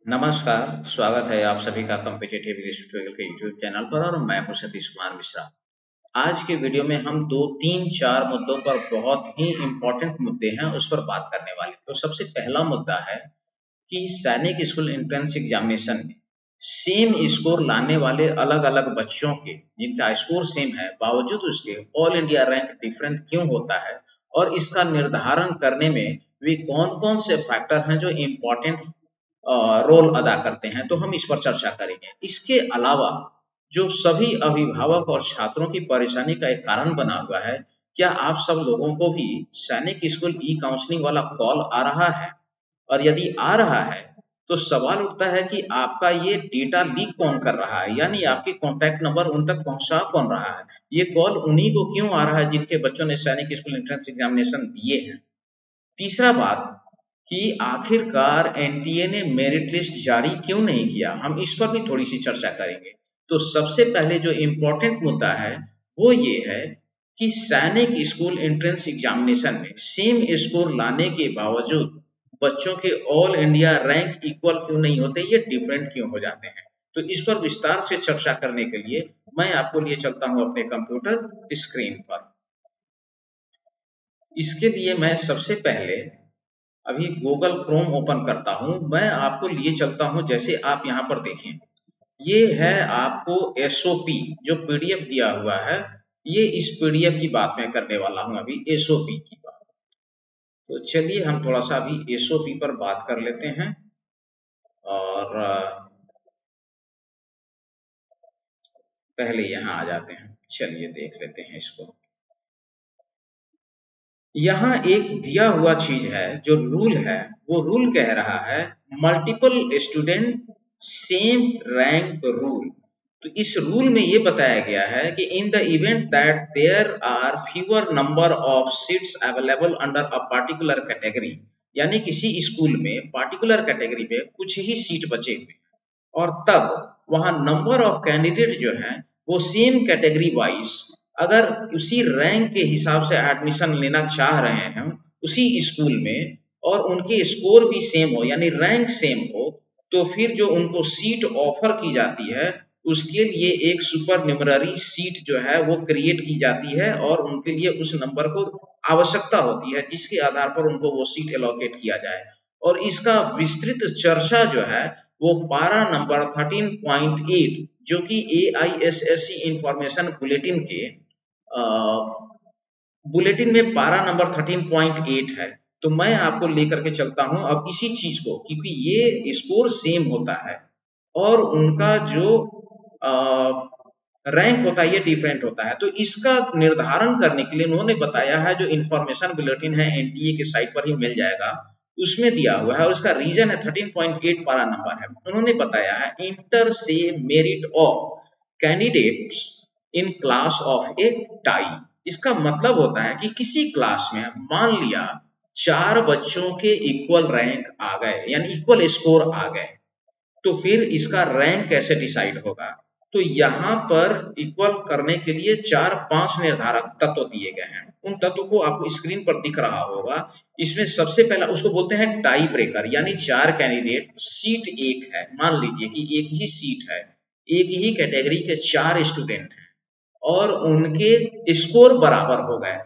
नमस्कार, स्वागत है आप सभी का कॉम्पिटिटिव इंग्लिश ट्यूटोरियल के यूट्यूब चैनल पर और मैं हूं सतीश कुमार मिश्रा। आज के वीडियो में हम 2, 3, 4 मुद्दों पर बहुत ही इम्पोर्टेंट मुद्दे हैं उस पर बात करने वाले। तो सबसे पहला मुद्दा है कि सैनिक स्कूल एंट्रेंस एग्जामिनेशन में सेम स्कोर लाने वाले अलग-अलग बच्चों के जिनका स्कोर सेम है बावजूद उसके ऑल इंडिया रैंक डिफरेंट क्यों होता है और इसका निर्धारण करने में वे कौन-कौन से फैक्टर हैं जो इम्पोर्टेंट रोल अदा करते हैं, तो हम इस पर चर्चा करेंगे। इसके अलावा जो सभी अभिभावक और छात्रों की परेशानी का एक कारण बना हुआ है, क्या आप सब लोगों को भी सैनिक स्कूल ई काउंसलिंग वाला कॉल आ रहा है? और यदि आ रहा है, तो सवाल उठता है कि आपका ये डेटा लीक कौन कर रहा है? यानी आपके कॉन्टैक्ट नंबर उन तक पहुँचा कौन रहा है? ये कॉल उन्हीं को क्यों आ रहा है जिनके बच्चों ने सैनिक स्कूल एंट्रेंस एग्जामिनेशन दिए हैं? तीसरा बात कि आखिरकार एनटीए ने मेरिट लिस्ट जारी क्यों नहीं किया, हम इस पर भी थोड़ी सी चर्चा करेंगे। तो सबसे पहले जो इम्पोर्टेंट मुद्दा है वो ये है कि सैनिक स्कूल एंट्रेंस एग्जामिनेशन में सेम स्कोर लाने के बावजूद बच्चों के ऑल इंडिया रैंक इक्वल क्यों नहीं होते, ये डिफरेंट क्यों हो जाते हैं। तो इस पर विस्तार से चर्चा करने के लिए मैं आपको लिए चलता हूं अपने कंप्यूटर स्क्रीन पर। इसके लिए मैं सबसे पहले अभी गूगल क्रोम ओपन करता हूं। मैं आपको लिए चलता हूं, जैसे आप यहाँ पर देखें, ये है आपको एसओपी जो पीडीएफ दिया हुआ है। ये इस पीडीएफ की बात मैं करने वाला हूं, अभी एसओपी की बात। तो चलिए हम थोड़ा सा अभी एसओपी पर बात कर लेते हैं और पहले यहाँ आ जाते हैं। चलिए देख लेते हैं इसको। यहाँ एक दिया हुआ चीज है, जो रूल है, वो रूल कह रहा है multiple student same rank rule. तो इस रूल में ये बताया गया है कि in the event that there are fewer number of seats available under a particular category, यानी किसी स्कूल में पार्टिकुलर कैटेगरी में कुछ ही सीट बचे हुए और तब वहां नंबर ऑफ कैंडिडेट जो हैं वो सेम कैटेगरी वाइज अगर उसी रैंक के हिसाब से एडमिशन लेना चाह रहे हैं उसी स्कूल में और उनके स्कोर भी सेम हो यानी रैंक सेम हो, तो फिर जो उनको सीट ऑफर की जाती है उसके लिए एक सुपर न्यूमररी सीट जो है वो क्रिएट की जाती है और उनके लिए उस नंबर को आवश्यकता होती है जिसके आधार पर उनको वो सीट एलोकेट किया जाए। और इसका विस्तृत चर्चा जो है वो पारा नंबर 13.8 जो कि AISSE इंफॉर्मेशन बुलेटिन के बुलेटिन में पारा नंबर 13.8 है। तो मैं आपको लेकर के चलता हूं अब इसी चीज को, क्योंकि ये स्कोर सेम होता है और उनका जो रैंक होता है ये डिफरेंट होता है। तो इसका निर्धारण करने के लिए उन्होंने बताया है, जो इंफॉर्मेशन बुलेटिन है एनटीए के साइट पर ही मिल जाएगा, उसमें दिया हुआ है। उसका रीजन है 13.8 पारा नंबर है। उन्होंने बताया है इंटर से merit of candidates in class of A tie. इसका मतलब होता है कि किसी क्लास में मान लिया 4 बच्चों के इक्वल रैंक आ गए यानी इक्वल स्कोर आ गए, तो फिर इसका रैंक कैसे डिसाइड होगा। तो यहाँ पर इक्वल करने के लिए 4-5 निर्धारक तत्व दिए गए हैं। उन तत्वों को आपको स्क्रीन पर दिख रहा होगा। इसमें सबसे पहला उसको बोलते हैं टाई ब्रेकर, यानी 4 कैंडिडेट, सीट एक है, मान लीजिए कि एक ही सीट है, एक ही कैटेगरी के 4 स्टूडेंट हैं और उनके स्कोर बराबर हो गए,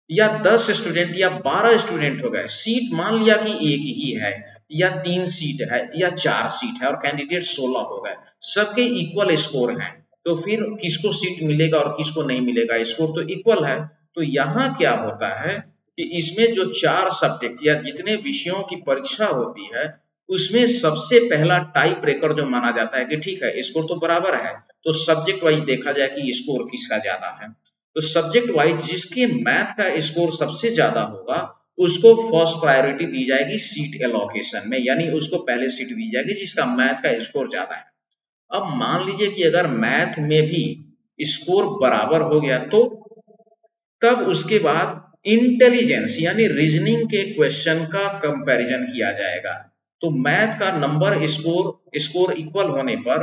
या 10 स्टूडेंट या 12 स्टूडेंट हो गए, सीट मान लिया कि एक ही है या 3 सीट है या 4 सीट है और कैंडिडेट 16 हो गए, सबके इक्वल स्कोर हैं, तो फिर किसको सीट मिलेगा और किसको नहीं मिलेगा, स्कोर तो इक्वल है। तो यहाँ क्या होता है कि इसमें जो 4 सब्जेक्ट या जितने विषयों की परीक्षा होती है उसमें सबसे पहला टाई ब्रेकर जो माना जाता है कि ठीक है स्कोर तो बराबर है, तो सब्जेक्ट वाइज देखा जाए कि स्कोर किसका ज्यादा है। तो सब्जेक्ट वाइज जिसके मैथ का स्कोर सबसे ज्यादा होगा उसको फर्स्ट प्रायोरिटी दी जाएगी सीट एलोकेशन में, यानी उसको पहले सीट दी जाएगी जिसका मैथ का स्कोर ज्यादा है। अब मान लीजिए कि अगर मैथ में भी स्कोर बराबर हो गया तो तब उसके बाद इंटेलिजेंस यानी रीजनिंग के क्वेश्चन का कंपैरिजन किया जाएगा। तो मैथ का नंबर स्कोर इक्वल होने पर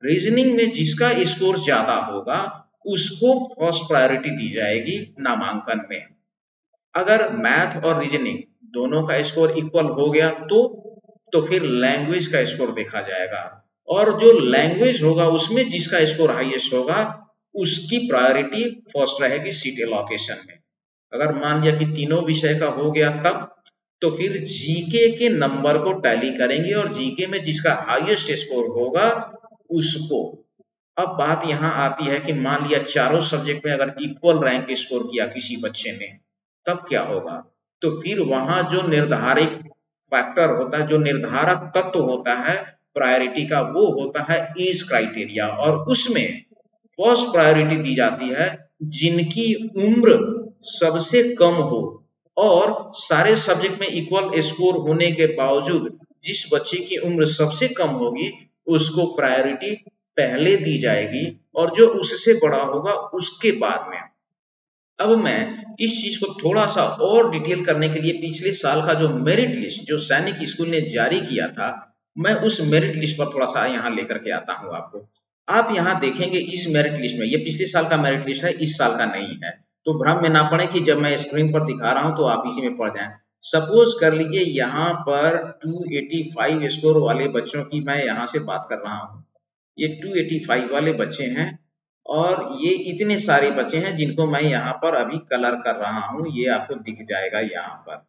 रीजनिंग में जिसका स्कोर ज्यादा होगा उसको फर्स्ट प्रायोरिटी दी जाएगी नामांकन में। अगर मैथ और रीजनिंग दोनों का स्कोर इक्वल हो गया तो तो फिर लैंग्वेज का स्कोर देखा जाएगा, और जो लैंग्वेज होगा उसमें जिसका स्कोर हाईएस्ट होगा उसकी प्रायोरिटी फर्स्ट रहेगी सीट एलोकेशन में। अगर मान लिया कि तीनों विषय का हो गया तब तो फिर जीके के नंबर को टैली करेंगे और जीके में जिसका हाईएस्ट स्कोर होगा उसको। अब बात यहाँ आती है कि मान लिया चारों सब्जेक्ट में अगर इक्वल रैंक स्कोर किया किसी बच्चे ने, तब क्या होगा? तो फिर वहां जो निर्धारित फैक्टर होता है, जो निर्धारक तत्व होता है प्रायोरिटी का, वो होता है एज क्राइटेरिया, और उसमें फर्स्ट प्रायोरिटी दी जाती है जिनकी उम्र सबसे कम हो, और सारे सब्जेक्ट में इक्वल स्कोर होने के बावजूद जिस बच्चे की उम्र सबसे कम होगी उसको प्रायोरिटी पहले दी जाएगी, और जो उससे बड़ा होगा उसके बाद में। अब मैं इस चीज को थोड़ा सा और डिटेल करने के लिए पिछले साल का जो मेरिट लिस्ट जो सैनिक स्कूल ने जारी किया था, मैं उस मेरिट लिस्ट पर थोड़ा सा यहाँ लेकर के आता हूँ आपको। आप यहाँ देखेंगे इस मेरिट लिस्ट में, ये पिछले साल का मेरिट लिस्ट है, इस साल का नहीं है, तो भ्रम में ना पड़े कि जब मैं स्क्रीन पर दिखा रहा हूँ तो आप इसी में पढ़ जाएं। सपोज कर लीजिए यहाँ पर 285 स्कोर वाले बच्चों की मैं यहाँ से बात कर रहा हूँ। ये 285 वाले बच्चे हैं, और ये इतने सारे बच्चे हैं जिनको मैं यहाँ पर अभी कलर कर रहा हूँ, ये आपको दिख जाएगा यहाँ पर।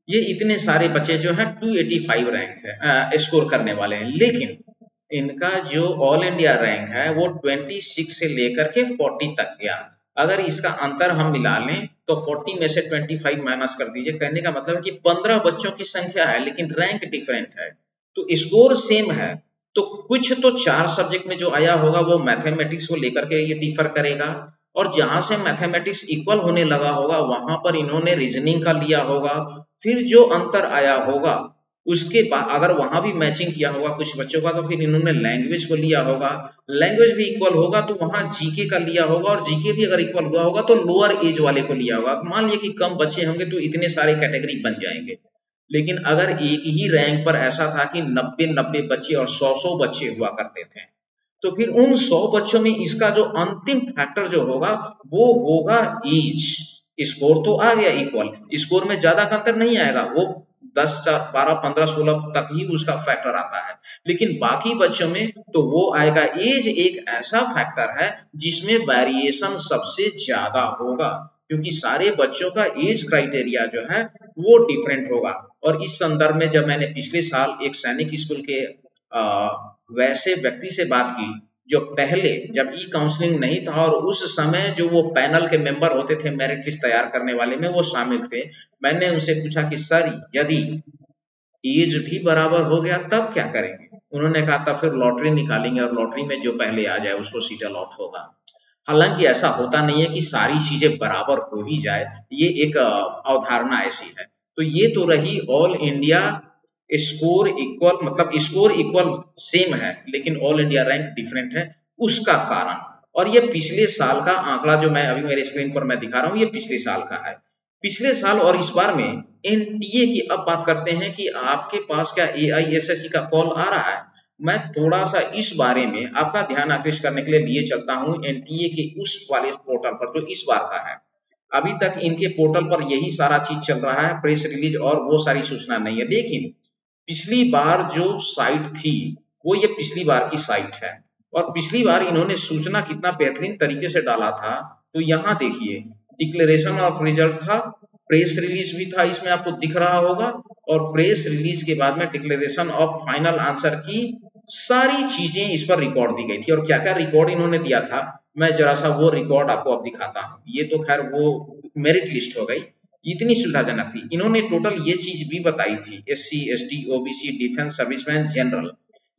ये इतने सारे बच्चे जो हैं 285 रैंक है स्कोर करने वाले हैं, लेकिन इनका जो ऑल इंडिया रैंक है वो 26 से लेकर के 40 तक गया। अगर इसका अंतर हम मिला लें तो 40 में से 25 माइनस कर दीजिए, कहने का मतलब है कि 15 बच्चों की संख्या है लेकिन रैंक डिफरेंट है, तो स्कोर सेम है। तो कुछ तो 4 सब्जेक्ट में जो आया होगा वो मैथमेटिक्स को लेकर के ये डिफर करेगा, और जहां से मैथमेटिक्स इक्वल होने लगा होगा वहां पर इन्होंने रीजनिंग का लिया होगा। फिर जो अंतर आया होगा उसके बाद अगर वहां भी मैचिंग किया होगा कुछ बच्चों का, तो फिर इन्होंने लैंग्वेज को लिया होगा, लैंग्वेज भी इक्वल होगा तो वहां जीके का लिया होगा, और जीके भी अगर इक्वल हुआ होगा तो लोअर एज वाले को लिया होगा। मान लिया कि कम बच्चे होंगे तो इतने सारे कैटेगरी बन जाएंगे, लेकिन अगर एक ही रैंक पर ऐसा था कि 90-90 बच्चे और 100-100 बच्चे हुआ करते थे, तो फिर उन 100 बच्चों में इसका जो अंतिम फैक्टर जो होगा वो होगा एज। स्कोर तो आ गया इक्वल, स्कोर में ज्यादा अंतर नहीं आएगा, वो 10, 12, 15, 16 तक ही उसका फैक्टर आता है, लेकिन बाकी बच्चों में तो वो आएगा। एज एक ऐसा फैक्टर है जिसमें वेरिएशन सबसे ज्यादा होगा, क्योंकि सारे बच्चों का एज क्राइटेरिया जो है वो डिफरेंट होगा। और इस संदर्भ में जब मैंने पिछले साल एक सैनिक स्कूल के वैसे व्यक्ति से बात की जो पहले जब ई काउंसलिंग नहीं था और उस समय जो वो पैनल के मेंबर होते थे मेरिट लिस्ट तैयार करने वाले में वो शामिल थे, मैंने उनसे पूछा कि सर यदि एज भी बराबर हो गया तब क्या करेंगे? उन्होंने कहा तब फिर लॉटरी निकालेंगे और लॉटरी में जो पहले आ जाए उसको सीट अलॉट होगा। हालांकि ऐसा होता नहीं है कि सारी चीजें बराबर हो ही जाए, ये एक अवधारणा ऐसी है। तो ये तो रही ऑल इंडिया स्कोर इक्वल, मतलब स्कोर इक्वल सेम है लेकिन ऑल इंडिया रैंक डिफरेंट है, उसका कारण। और ये पिछले साल का आंकड़ा जो मैं अभी मेरे स्क्रीन पर मैं दिखा रहा हूँ ये पिछले साल का है। पिछले साल और इस बार में एनटीए की अब बात करते हैं कि आपके पास क्या एआईएसएससी का कॉल आ रहा है। मैं थोड़ा सा इस बारे में आपका ध्यान आकृष्ट करने के लिए चलता हूँ एनटीए के उस वाले पोर्टल पर जो इस बार का है। अभी तक इनके पोर्टल पर यही सारा चीज चल रहा है, प्रेस रिलीज और वो सारी सूचना नहीं है, लेकिन पिछली बार जो साइट थी वो ये पिछली बार की साइट है, और पिछली बार इन्होंने सूचना कितना बेहतरीन तरीके से डाला था। तो यहाँ देखिए डिक्लेरेशन ऑफ रिजल्ट था, प्रेस रिलीज भी था, इसमें आपको दिख रहा होगा, और प्रेस रिलीज के बाद में डिक्लेरेशन ऑफ फाइनल आंसर की सारी चीजें इस पर रिकॉर्ड दी गई थी। और क्या क्या रिकॉर्ड इन्होंने दिया था मैं जरा सा वो रिकॉर्ड आपको अब दिखाता हूँ। ये तो खैर वो मेरिट लिस्ट हो गई, इतनी सुविधाजनक थी। इन्होंने टोटल ये चीज भी बताई थी SC ST OBC defence serviceman general,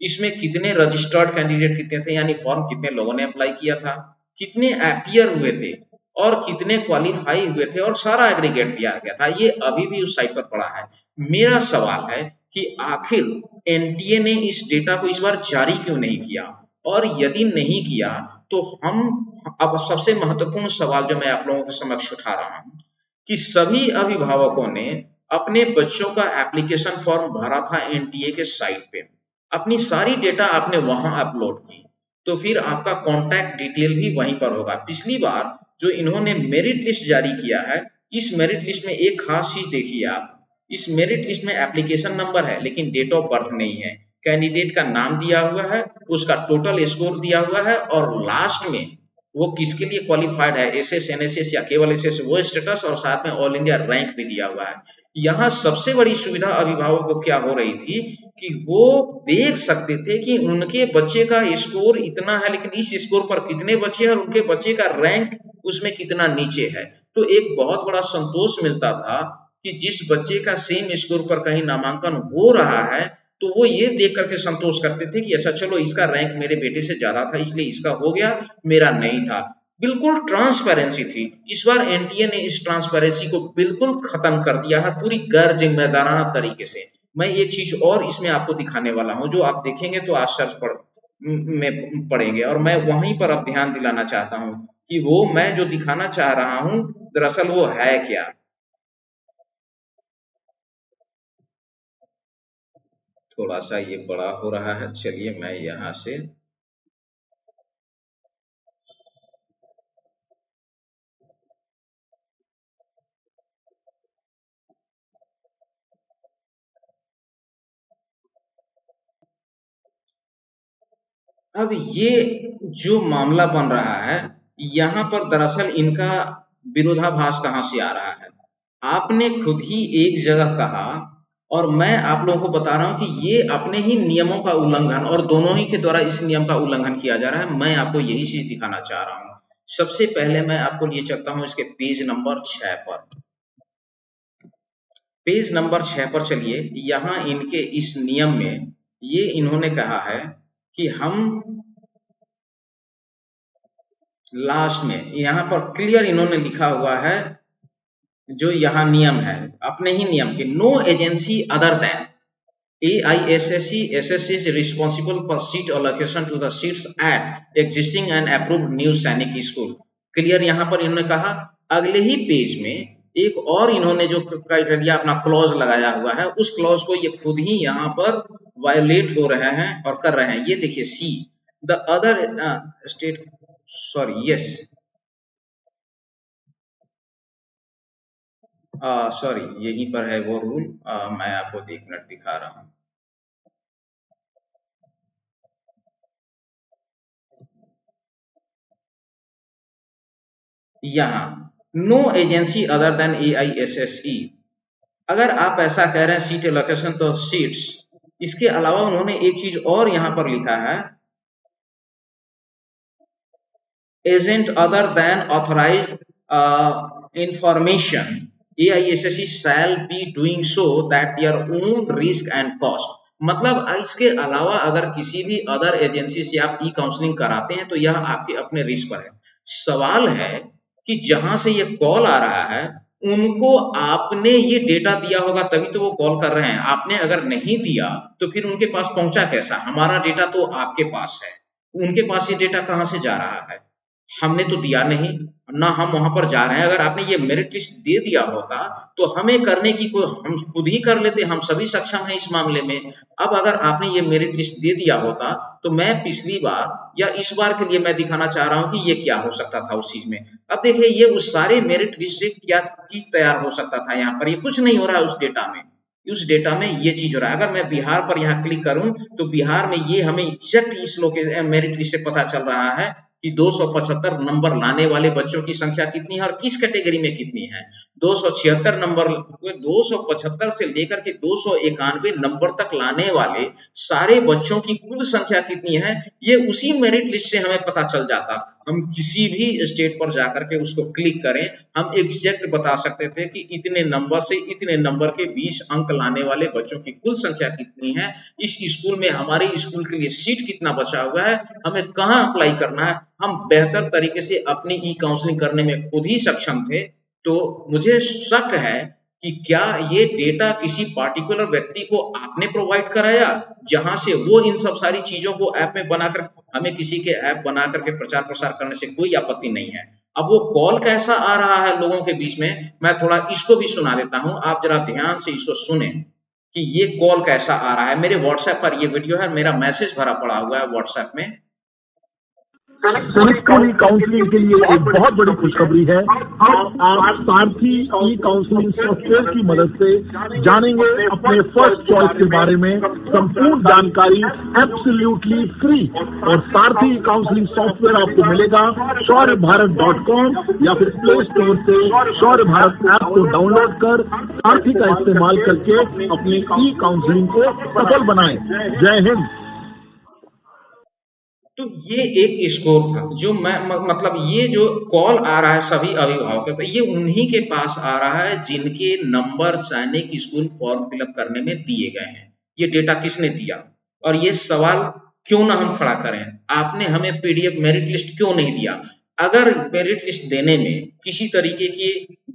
इसमें कितने रजिस्टर्ड कैंडिडेट कितने थे, यानी फॉर्म कितने लोगों ने अप्लाई किया था, कितने अपीयर हुए थे और कितने क्वालिफाई हुए थे, और सारा एग्रीगेट दिया गया था। ये अभी भी उस साइट पर पड़ा है। मेरा सवाल है कि आखिर एनटीए ने इस डेटा को इस बार जारी क्यों नहीं किया, और यदि नहीं किया तो हम अब सबसे महत्वपूर्ण सवाल जो मैं आप लोगों के समक्ष उठा रहा हूं कि सभी अभिभावकों ने अपने बच्चों का एप्लीकेशन फॉर्म भरा था एनटीए के साइट पे, अपनी सारी डेटा आपने वहां अपलोड की, तो फिर आपका कॉन्टैक्ट डिटेल भी वहीं पर होगा। पिछली बार जो इन्होंने मेरिट लिस्ट जारी किया है, इस मेरिट लिस्ट में एक खास चीज देखिए आप, इस मेरिट लिस्ट में एप्लीकेशन नंबर है लेकिन डेट ऑफ बर्थ नहीं है, कैंडिडेट का नाम दिया हुआ है, उसका टोटल स्कोर दिया हुआ है और लास्ट में वो किसके लिए क्वालिफाइड है, एसएस एनएसएस या केवल एसएस, वो स्टेटस और साथ में ऑल इंडिया रैंक भी दिया हुआ है। यहाँ सबसे बड़ी सुविधा अभिभावक को क्या हो रही थी कि वो देख सकते थे कि उनके बच्चे का स्कोर इतना है लेकिन इस स्कोर पर कितने बच्चे हैं और उनके बच्चे का रैंक उसमें कितना नीचे है। तो एक बहुत बड़ा संतोष मिलता था कि जिस बच्चे का सेम स्कोर पर कहीं नामांकन हो रहा है तो वो ये देख करके संतोष करते थे कि अच्छा चलो इसका रैंक मेरे बेटे से ज्यादा था इसलिए इसका हो गया, मेरा नहीं था। बिल्कुल ट्रांसपेरेंसी थी। इस बार एनटीए ने इस ट्रांसपेरेंसी को बिल्कुल खत्म कर दिया है पूरी गैर जिम्मेदाराना तरीके से। मैं एक चीज और इसमें आपको दिखाने वाला हूं जो आप देखेंगे तो आश्चर्य में पड़ेंगे और मैं वहीं पर अब ध्यान दिलाना चाहता हूं कि वो मैं जो दिखाना चाह रहा हूं दरअसल वो है क्या। थोड़ा सा ये बड़ा हो रहा है, चलिए मैं यहाँ से अब ये जो मामला बन रहा है यहाँ पर दरअसल इनका विरोधाभास कहाँ से आ रहा है। आपने खुद ही एक जगह कहा और मैं आप लोगों को बता रहा हूं कि ये अपने ही नियमों का उल्लंघन और दोनों ही के द्वारा इस नियम का उल्लंघन किया जा रहा है। मैं आपको यही चीज दिखाना चाह रहा हूं। सबसे पहले मैं आपको लिए चलता हूं इसके पेज नंबर 6 पर। पेज नंबर 6 पर चलिए। यहाँ इनके इस नियम में ये इन्होंने कहा है कि हम लास्ट में यहाँ पर क्लियर इन्होंने लिखा हुआ है जो यहाँ नियम है अपने ही नियम के, no agency other than AISSE SSC is responsible for seat allocation to the seats at existing and approved new सैनिक स्कूल। क्लियर यहाँ पर इन्होंने कहा। अगले ही पेज में एक और इन्होंने जो क्राइटेरिया अपना क्लॉज लगाया हुआ है उस क्लॉज को ये खुद ही यहाँ पर वायोलेट हो रहे हैं और कर रहे हैं। ये देखिए see the other state, sorry yes sorry यहीं पर है वो रूल। मैं आपको एक मिनट दिखा रहा हूँ। यहाँ no agency other than AISSE। अगर आप ऐसा कह रहे हैं सीट एलोकेशन तो सीट्स, इसके अलावा उन्होंने एक चीज और यहाँ पर लिखा है, agent other than authorised information AISSE shall be doing so that their own risk and cost. मतलब इसके अलावा अगर किसी भी अदर एजेंसी से आप ई काउंसलिंग कराते हैं तो यह आपके अपने रिस्क पर है। सवाल है कि जहां से ये कॉल आ रहा है उनको आपने ये डेटा दिया होगा तभी तो वो कॉल कर रहे हैं। आपने अगर नहीं दिया तो फिर उनके पास पहुंचा कैसा? हमारा डेटा तो आपके पास है, उनके पास ये डेटा कहां से जा रहा है? हमने तो दिया नहीं, ना हम वहां पर जा रहे हैं। अगर आपने ये मेरिट लिस्ट दे दिया होगा तो हमें करने की कोई, हम खुद ही कर लेते, हम सभी सक्षम हैं इस मामले में। अब अगर आपने ये मेरिट लिस्ट दे दिया होता तो मैं पिछली बार या इस बार के लिए मैं दिखाना चाह रहा हूं कि ये क्या हो सकता था उस चीज में। अब देखिए ये उस सारे मेरिट लिस्ट से क्या चीज तैयार हो सकता था। यहाँ पर ये कुछ नहीं हो रहा है उस डेटा में, उस डेटा में ये चीज हो रहा है। अगर मैं बिहार पर यहाँ क्लिक करूं तो बिहार में ये हमें एग्जैक्ट इस लोकेशन मेरिट लिस्ट से पता चल रहा है कि 275 नंबर लाने वाले बच्चों की संख्या कितनी है और किस कैटेगरी में कितनी है। 276 नंबर, 275 से लेकर के 291 नंबर तक लाने वाले सारे बच्चों की कुल संख्या कितनी है ये उसी मेरिट लिस्ट से हमें पता चल जाता। हम किसी भी स्टेट पर जाकर के उसको क्लिक करें, हम एग्जैक्ट बता सकते थे कि इतने नंबर से इतने नंबर के 20 अंक लाने वाले बच्चों की कुल संख्या कितनी है, इस स्कूल में हमारे स्कूल के लिए सीट कितना बचा हुआ है, हमें कहाँ अप्लाई करना है। हम बेहतर तरीके से अपनी ई काउंसलिंग करने में खुद ही सक्षम थे। तो मुझे शक है कि क्या ये डेटा किसी पार्टिकुलर व्यक्ति को आपने प्रोवाइड कराया जहां से वो इन सब सारी चीजों को ऐप में बनाकर, हमें किसी के ऐप बना करके प्रचार प्रसार करने से कोई आपत्ति नहीं है। अब वो कॉल कैसा आ रहा है लोगों के बीच में, मैं थोड़ा इसको भी सुना देता हूं, आप जरा ध्यान से इसको सुने कि ये कॉल कैसा आ रहा है। मेरे व्हाट्सएप पर ये वीडियो है, मेरा मैसेज भरा पड़ा हुआ है व्हाट्सएप में। सेनेट स्कूल ई काउंसलिंग के लिए एक बहुत बड़ी खुशखबरी है। अब आप सारथी ई काउंसलिंग सॉफ्टवेयर की मदद से जानेंगे अपने फर्स्ट चॉइस के बारे में संपूर्ण जानकारी एब्सोल्युटली फ्री। और सारथी ई काउंसलिंग सॉफ्टवेयर आपको मिलेगा शौर्यभारत.com या फिर प्ले स्टोर से शौर्य भारत ऐप को डाउनलोड कर सारथी का इस्तेमाल करके अपने ई काउंसलिंग को सफल बनाएं। जय हिंद। तो ये एक स्कोर था जो मतलब ये जो कॉल आ रहा है सभी अभिभावकों पे, ये उन्हीं के पास आ रहा है जिनके नंबर सैनिक स्कूल फॉर्म फिलअप करने में दिए गए हैं। ये डेटा किसने दिया? और ये सवाल क्यों ना हम खड़ा करें, आपने हमें पीडीएफ मेरिट लिस्ट क्यों नहीं दिया? अगर मेरिट लिस्ट देने में किसी तरीके की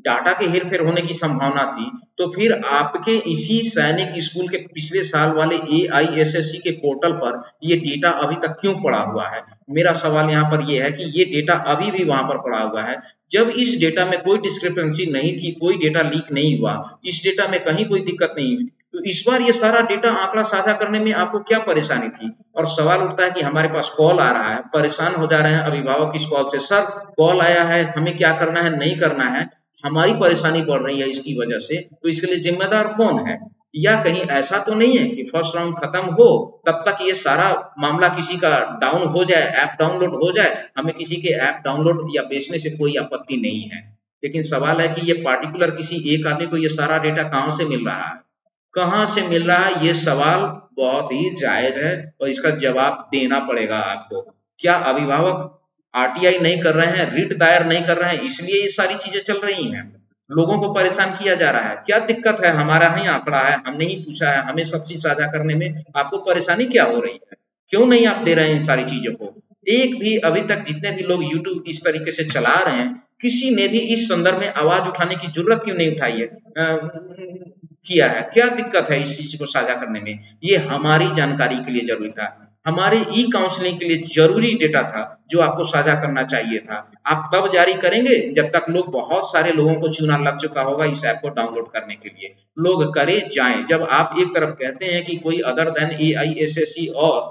डाटा के हेरफेर होने की संभावना थी तो फिर आपके इसी सैनिक स्कूल के पिछले साल वाले AISSC के पोर्टल पर ये डेटा अभी तक क्यों पड़ा हुआ है? मेरा सवाल यहाँ पर ये है कि ये डेटा अभी भी वहां पर पड़ा हुआ है। जब इस डेटा में कोई डिस्क्रिपेंसी नहीं थी, कोई डेटा लीक नहीं हुआ, इस डेटा में कहीं कोई दिक्कत नहीं हुई, तो इस बार ये सारा डेटा आंकड़ा साझा करने में आपको क्या परेशानी थी? और सवाल उठता है कि हमारे पास कॉल आ रहा है, परेशान हो जा रहे हैं अभिभावक इस कॉल से, सर कॉल आया है, हमें क्या करना है नहीं करना है, हमारी परेशानी बढ़ रही है इसकी वजह से, तो इसके लिए जिम्मेदार कौन है? या कहीं ऐसा तो नहीं है कि फर्स्ट राउंड खत्म हो तब तक ये सारा मामला किसी का डाउन हो जाए, ऐप डाउनलोड हो जाए, हमें किसी के ऐप डाउनलोड या बेचने से कोई आपत्ति नहीं है। लेकिन सवाल है कि ये पार्टिकुलर किसी एक आदमी को ये सारा डेटा कहां से मिल रहा है, कहां से मिल रहा है? ये सवाल बहुत ही जायज है और इसका जवाब देना पड़ेगा आपको। क्या अभिभावक RTI नहीं कर रहे हैं, रिट दायर नहीं कर रहे हैं, इसलिए ये सारी चीजें चल रही हैं? लोगों को परेशान किया जा रहा है, क्या दिक्कत है? हमारा ही आंकड़ा है, हमने ही पूछा है, हमें सब चीज साझा करने में आपको परेशानी क्या हो रही है? क्यों नहीं आप दे रहे हैं इन सारी चीजों को? एक भी अभी तक जितने भी लोग यूट्यूब इस तरीके से चला रहे हैं, किसी ने भी इस संदर्भ में आवाज उठाने की जरूरत क्यों नहीं उठाई है, किया है? क्या दिक्कत है इस चीज को साझा करने में? ये हमारी जानकारी के लिए जरूरी था, हमारे ई काउंसलिंग के लिए जरूरी डेटा था जो आपको साझा करना चाहिए था। आप तब जारी करेंगे जब तक लोग, बहुत सारे लोगों को चूना लग चुका होगा इस ऐप को डाउनलोड करने के लिए, लोग करे जाएं। जब आप एक तरफ कहते हैं कि कोई अदर देन AISSC और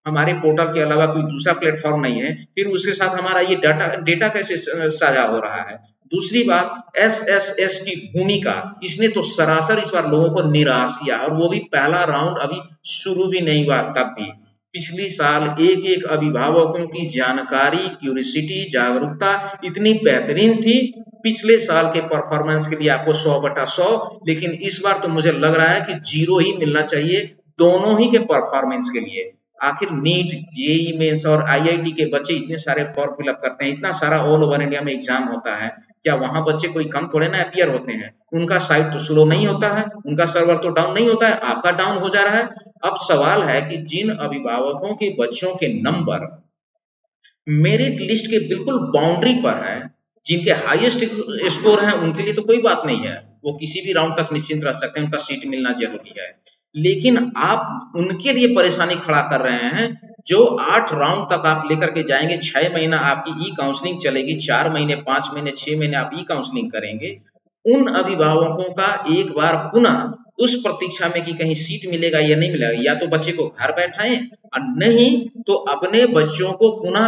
हमारे पोर्टल के अलावा कोई दूसरा प्लेटफॉर्म नहीं है, फिर उसके साथ हमारा ये डेटा कैसे साझा हो रहा है? दूसरी बात, SSS की भूमिका, इसने तो सरासर इस बार लोगों को निराश किया, और वो भी पहला राउंड अभी शुरू भी नहीं हुआ तब भी। पिछली साल एक एक अभिभावकों की जानकारी, क्यूरियोसिटी, जागरूकता इतनी बेहतरीन थी, पिछले साल के परफॉर्मेंस के लिए आपको 100/100, लेकिन इस बार तो मुझे लग रहा है कि 0 ही मिलना चाहिए दोनों ही के परफॉर्मेंस के लिए। आखिर नीट, जेईई मेंस और IIT के बच्चे इतने सारे फॉर्म फिलअप करते हैं, इतना सारा ऑल ओवर इंडिया में एग्जाम होता है, क्या वहां बच्चे कोई कम थोड़े ना अपीयर होते हैं? उनका साइट तो स्लो नहीं होता है, उनका सर्वर तो डाउन नहीं होता है, आपका डाउन हो जा रहा है। अब सवाल है कि जिन अभिभावकों के बच्चों के नंबर मेरिट लिस्ट के बिल्कुल बाउंड्री पर है, जिनके हाईएस्ट स्कोर है, उनके लिए तो कोई बात नहीं है, वो किसी भी राउंड तक निश्चिंत रह सकते हैं, उनका सीट मिलना जरूरी है। लेकिन आप उनके लिए परेशानी खड़ा कर रहे हैं जो 8 राउंड तक आप लेकर के जाएंगे, 6 महीना आपकी ई काउंसलिंग चलेगी, 4 महीने, 5 महीने, 6 महीने आप ई काउंसलिंग करेंगे। उन अभिभावकों का एक बार पुनः उस प्रतीक्षा में कि कहीं सीट मिलेगा या नहीं मिलेगा, या तो बच्चे को घर बैठाएं और नहीं तो अपने बच्चों को पुनः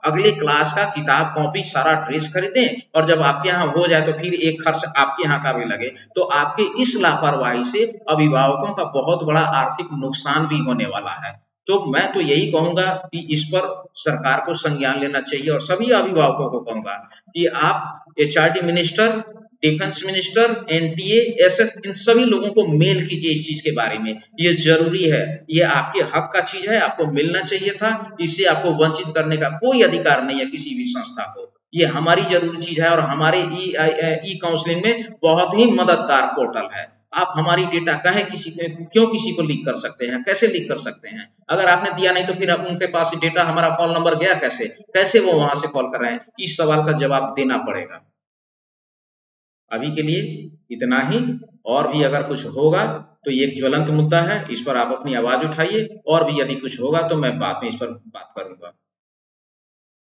अगले क्लास का किताब, कॉपी, सारा ड्रेस खरीदें, और जब आपके यहाँ हो जाए तो फिर एक खर्च आपके यहाँ का भी लगे। तो आपके इस लापरवाही से अभिभावकों का बहुत बड़ा आर्थिक नुकसान भी होने वाला है। तो मैं तो यही कहूंगा कि इस पर सरकार को संज्ञान लेना चाहिए, और सभी अभिभावकों को कहूंगा कि आप HRD minister, defence minister, NTA, SS, इन सभी लोगों को मेल कीजिए इस चीज के बारे में। ये जरूरी है, ये आपके हक का चीज है, आपको मिलना चाहिए था, इससे आपको वंचित करने का कोई अधिकार नहीं है किसी भी संस्था को। ये हमारी जरूरी चीज है, और हमारे ई काउंसलिंग में बहुत ही मददगार पोर्टल है। आप हमारी डेटा क्यों किसी को लीक कर सकते हैं, कैसे लीक कर सकते हैं? अगर आपने दिया नहीं तो फिर उनके पास डेटा, हमारा कॉल नंबर गया कैसे वो वहां से कॉल कर रहे हैं? इस सवाल का जवाब देना पड़ेगा। अभी के लिए इतना ही, और भी अगर कुछ होगा तो ये एक ज्वलंत मुद्दा है, इस पर आप अपनी आवाज उठाइए, और भी यदि कुछ होगा तो मैं बाद में इस पर बात करूंगा।